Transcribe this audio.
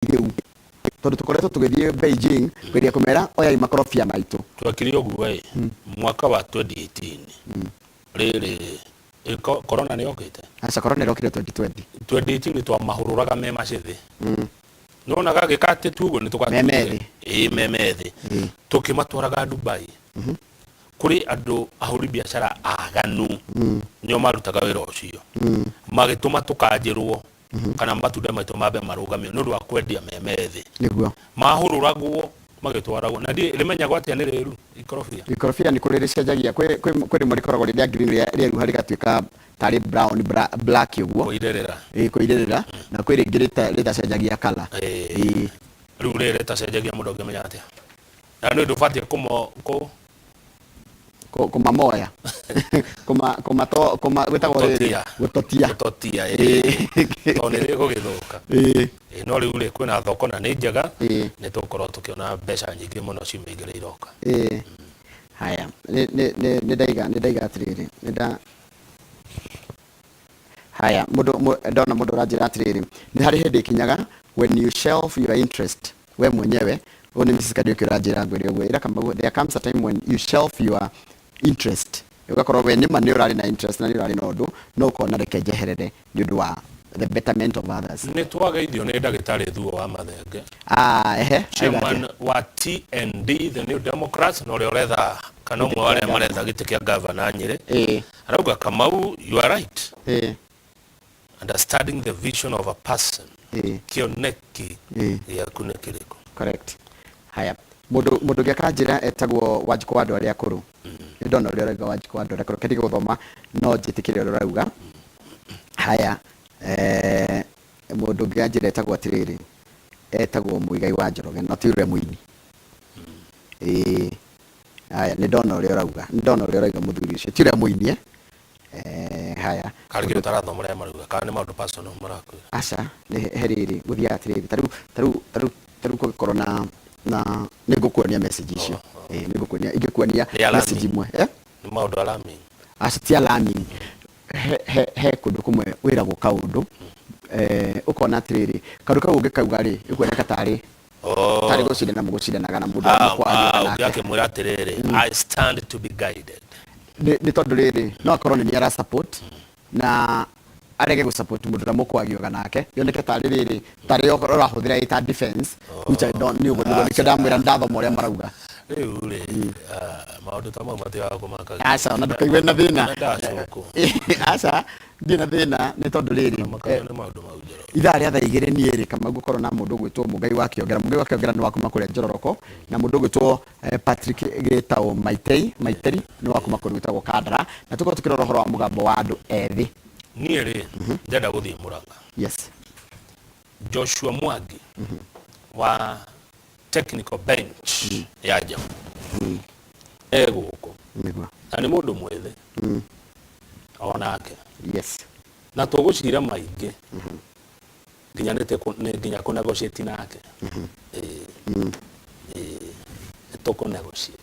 riu tondu tukoretwo tugithie Beijing kweria kumera oya makorofia maitu twakiri oguo mwaka wa 2018 riri corona ni okite aca corona ni okire 2018 twa mahururaga me macithi nona gage kate tugo ni memethi memethi tukimatwaraga Dubai kuri andu ahuri biashara aganu nyo marutaga wira ucio magituma tukanjirwo kana matunda maitu mabe marugamio nundu wa kwendia memethi niguo mahururagwo magitwaragwo na ndi rimenya gwate ni riru ikorofia ni kurire cenjagia kwi muri koragwo ria green ria hari gatuika tari brown black uguo kuirerera na kwi ringi ritacenjagia color riu ritacenjagia mundu ngimenya atia na ndu fatie kumamoya gutotia tonere gugithuka no riu ri kwina thoko na ni njega ni tukorwo tukiona mbeca nyingi muno cimeigire iroka haya ni ndaiga atiriri haya ndona mundu ranjira atiriri ni hari hindi kinyaga when you shelf your interest we mwenyewe oni Mrs. Kariuki ranjira ngwire uguo ira kama there comes a time when you shelf your interest ugakorwo we nima ni urari na interest na ni urari na undu no kona reke jeherere ni undu wa the betterment of others ni twageithio ni ndagitari thuo wa mathenge chairman wa TND the New Democrats no retha kana mwe wale maretha giti kia governor Nyeri arauga Kamau you are right understanding the vision of a person kioneki ya kunekiriko correct haya mundu giakanjira etagwo Wanjiku wa andu aria akuru ndona uria rauga Wanjiku wa andu aria akuru kedi guthoma no njitikire uria rauga haya mundu gianjira etagwo atiriri etagwo Muigai wa Njoroge no tiure muini haya ndona uria rauga muthuri ucio tiure muini haya karigire taratho muria maruga kana ni maundu personal marakwira aca ni heriri guthia atiriri taru corona na nigukuonia message icio nigukuonia ingikuonia message imwe ni maundu alarming aca alarming he kundu kumwe wiragwo kaundu ukona atiriri kandu kau ungikauga ri ikuoneka tari gucidana mugucidanaga na mundu yake mwira atiriri I stand to be guided ni tondu riri no akorwo ni ara support na arege gu support mundu na mukwagioga nake yoneke tari riri tari urahuthira ita defense which I don't know but ni kadamwira ndathoma uria marauga riu ri maundu ta mamwe tia kumaka aca na ndukaiwe na thina aca ndina thina ni tondu riri ithaa ria thaa igiri nieri kama gukorwo na mundu gwitwo Muigai wa Kiongera ni wakuma kuria Njororoko na mundu gwitwo Patrick Gitao Maiteri ni wakuma kuria gwitagwo Kandara na tuko tukirora horo wa mugambo wa andu ethi nieri ndenda guthii Murang'a yes Joshua Mwangi wa technical bench ya jamu guko na ni mundu mwethe onake yes na tugucira maingi nginya ku negotiate nake tuku negotiate